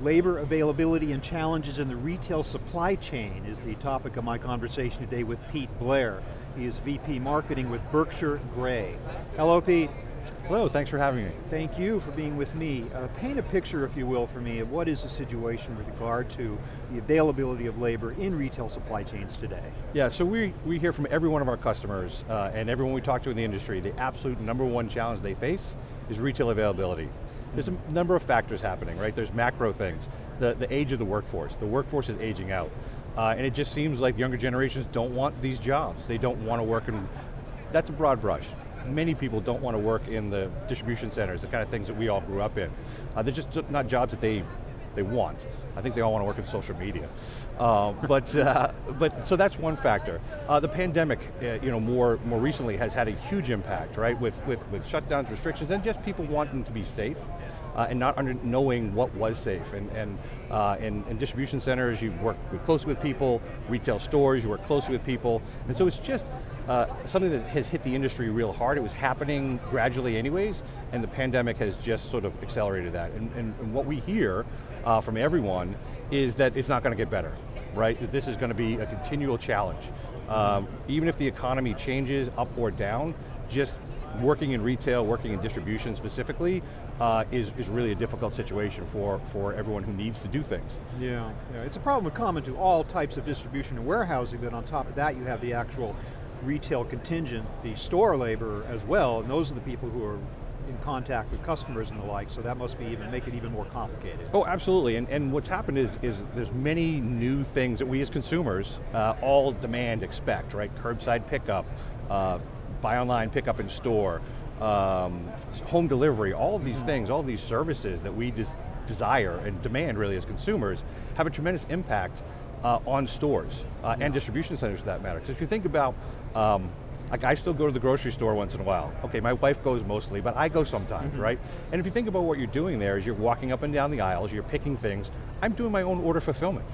Labor availability and challenges in the retail supply chain is the topic of my conversation today with Pete Blair. He is VP Marketing with Berkshire Grey. Hello, Pete. Hello, thanks for having me. Thank you for being with me. Paint a picture, if you will, for me of what is the situation with regard to the availability of labor in retail supply chains today. Yeah, so we hear from every one of our customers and everyone we talk to in the industry, the absolute #1 challenge they face is retail availability. There's a number of factors happening, right? There's macro things, the age of the workforce. The workforce is aging out. And it just seems like younger generations don't want these jobs. They don't want to work in, that's a broad brush. Many people don't want to work in the distribution centers, the kind of things that we all grew up in. They're just not jobs that they want. I think they all want to work in social media. But so that's one factor. The pandemic, more recently has had a huge impact, right? With shutdowns, restrictions, and just people wanting to be safe. And not knowing what was safe. And in distribution centers, you work closely with people, retail stores, you work closely with people. And so it's just something that has hit the industry real hard. It was happening gradually anyways, and the pandemic has just sort of accelerated that. And what we hear from everyone is that it's not going to get better, right? That this is going to be a continual challenge. Even if the economy changes up or down, just working in retail, working in distribution specifically, is really a difficult situation for everyone who needs to do things. Yeah, it's a problem common to all types of distribution and warehousing, but on top of that you have the actual retail contingent, the store labor as well, and those are the people who are in contact with customers and the like, so that must be make it even more complicated. Oh, absolutely, and what's happened is there's many new things that we as consumers all expect, right? Curbside pickup, buy online, pick up in store, home delivery, all of these things, all of these services that we desire and demand really as consumers have a tremendous impact on stores and distribution centers for that matter. So if you think about, like I still go to the grocery store once in a while. Okay, my wife goes mostly, but I go sometimes, right? And if you think about what you're doing there is you're walking up and down the aisles, you're picking things. I'm doing my own order fulfillment,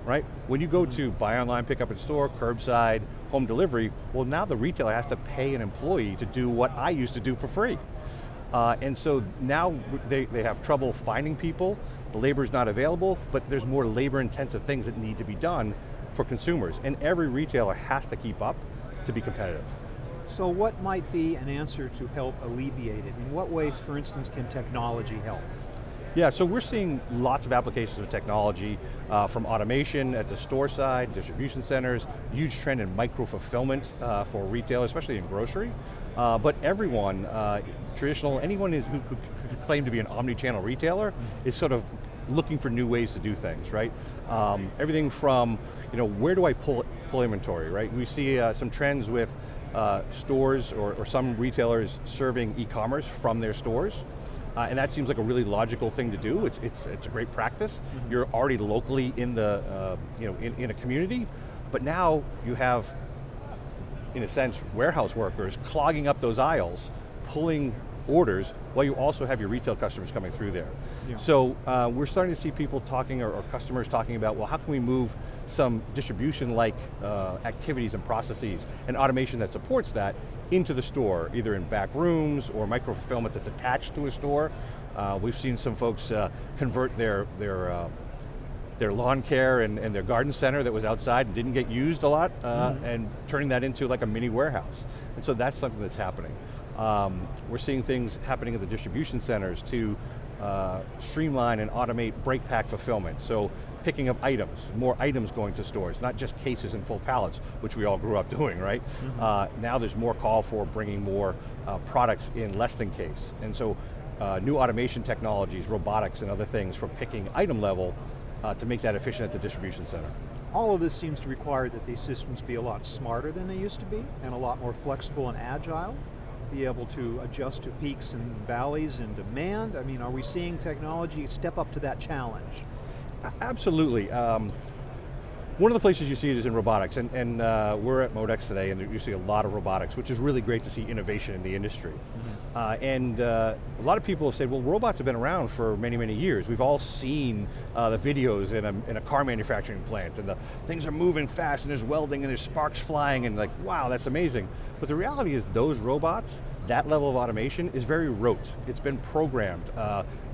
right? When you go to buy online, pick up in store, curbside, home delivery, well now the retailer has to pay an employee to do what I used to do for free. And so now they have trouble finding people, the labor's not available, but there's more labor intensive things that need to be done for consumers. And every retailer has to keep up to be competitive. So what might be an answer to help alleviate it? In what ways, for instance, can technology help? Yeah, so we're seeing lots of applications of technology from automation at the store side, distribution centers, huge trend in micro-fulfillment for retail, especially in grocery. But everyone, anyone who could claim to be an omni-channel retailer is sort of looking for new ways to do things, right? Everything from, where do I pull inventory, right? We see some trends with stores or some retailers serving e-commerce from their stores. And that seems like a really logical thing to do. It's a great practice. You're already locally in the in a community, but now you have, in a sense, warehouse workers clogging up those aisles, pulling orders, while you also have your retail customers coming through there. Yeah. So we're starting to see people talking, or customers talking about, well, how can we move some distribution-like activities and processes and automation that supports that into the store, either in back rooms or micro-fulfillment that's attached to a store. We've seen some folks convert their lawn care and their garden center that was outside and didn't get used a lot, and turning that into like a mini warehouse. And so that's something that's happening. We're seeing things happening at the distribution centers to streamline and automate break pack fulfillment. So picking up items, more items going to stores, not just cases and full pallets, which we all grew up doing, right? Now there's more call for bringing more products in less than case. And so new automation technologies, robotics and other things for picking item level to make that efficient at the distribution center. All of this seems to require that these systems be a lot smarter than they used to be, and a lot more flexible and agile, be able to adjust to peaks and valleys in demand. I mean, are we seeing technology step up to that challenge? Absolutely. One of the places you see it is in robotics, and we're at Modex today, and you see a lot of robotics, which is really great to see innovation in the industry. And a lot of people have said, well, robots have been around for many, many years. We've all seen the videos in a car manufacturing plant, and the things are moving fast, and there's welding, and there's sparks flying, and like, wow, that's amazing. But the reality is those robots, that level of automation is very rote. It's been programmed.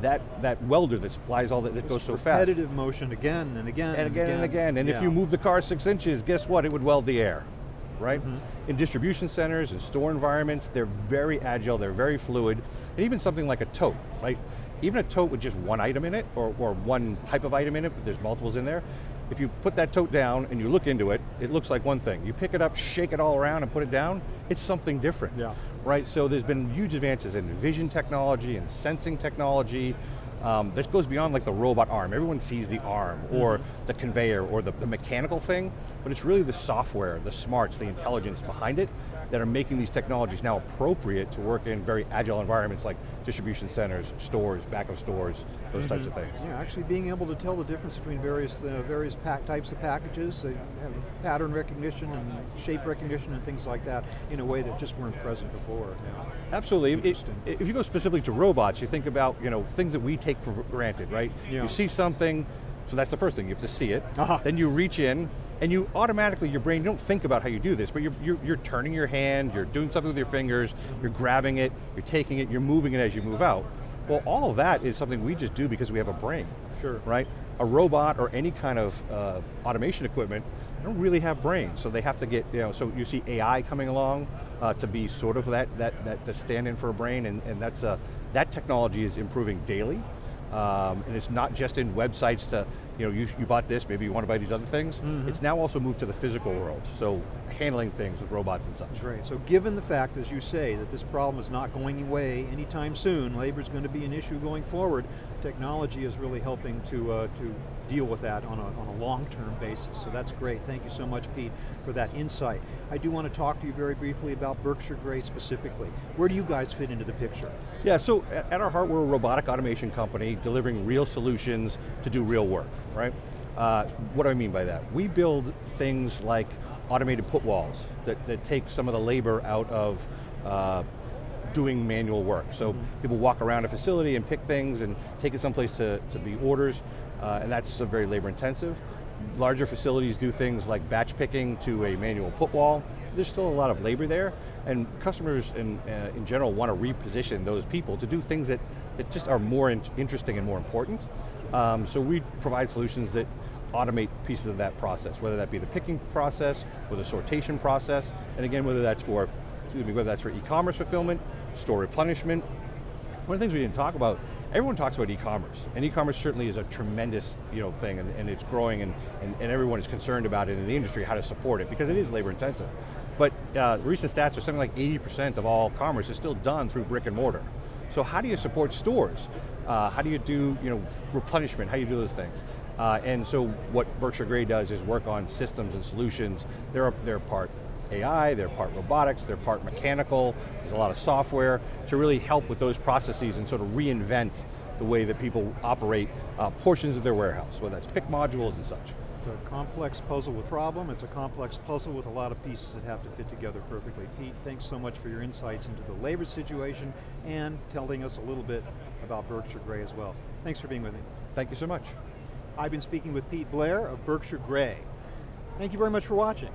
That welder that flies all that goes so fast. Repetitive motion again and again and again and again. And if you move the car 6 inches, guess what? It would weld the air, right? In distribution centers and store environments, they're very agile, they're very fluid, and even something like a tote, right? Even a tote with just one item in it, or one type of item in it, but there's multiples in there, if you put that tote down and you look into it, it looks like one thing. You pick it up, shake it all around and put it down, it's something different, right? So there's been huge advances in vision technology and sensing technology. This goes beyond like the robot arm. Everyone sees the arm or the conveyor or the mechanical thing, but it's really the software, the smarts, the intelligence behind it that are making these technologies now appropriate to work in very agile environments like distribution centers, stores, back of stores, those types of things. Yeah, actually being able to tell the difference between various types of packages, they have pattern recognition and shape recognition and things like that in a way that just weren't present before. Absolutely. If you go specifically to robots, you think about things that we take for granted, right? You see something, so that's the first thing, you have to see it. Then you reach in, and you automatically, your brain, you don't think about how you do this, but you're turning your hand, you're doing something with your fingers, you're grabbing it, you're taking it, you're moving it as you move out. Well, all of that is something we just do because we have a brain, right? A robot or any kind of automation equipment, they don't really have brains, so they have to get, so you see AI coming along to be sort of that to stand in for a brain, and that's that technology is improving daily. And it's not just in websites to, you bought this, maybe you want to buy these other things. It's now also moved to the physical world, so handling things with robots and such. Right, so given the fact, as you say, that this problem is not going away anytime soon, labor is going to be an issue going forward, technology is really helping to deal with that on a long-term basis, so that's great. Thank you so much, Pete, for that insight. I do want to talk to you very briefly about Berkshire Grey specifically. Where do you guys fit into the picture? Yeah, so at our heart, we're a robotic automation company delivering real solutions to do real work, right? What do I mean by that? We build things like automated put walls that take some of the labor out of doing manual work. So people walk around a facility and pick things and take it someplace to be orders, and that's very labor intensive. Larger facilities do things like batch picking to a manual put wall. There's still a lot of labor there, and customers in general want to reposition those people to do things that just are more interesting and more important. So we provide solutions that automate pieces of that process, whether that be the picking process or the sortation process, and again, whether that's for e-commerce fulfillment, store replenishment. One of the things we didn't talk about, everyone talks about e-commerce, and e-commerce certainly is a tremendous thing, and it's growing, and everyone is concerned about it in the industry, how to support it, because it is labor intensive. But recent stats are something like 80% of all commerce is still done through brick and mortar. So how do you support stores? How do you do replenishment? How do you do those things? And so what Berkshire Grey does is work on systems and solutions. They're part AI, they're part robotics, they're part mechanical, there's a lot of software to really help with those processes and sort of reinvent the way that people operate portions of their warehouse, whether that's pick modules and such. It's a complex puzzle with problem, it's a complex puzzle with a lot of pieces that have to fit together perfectly. Pete, thanks so much for your insights into the labor situation and telling us a little bit about Berkshire Grey as well. Thanks for being with me. Thank you so much. I've been speaking with Pete Blair of Berkshire Grey. Thank you very much for watching.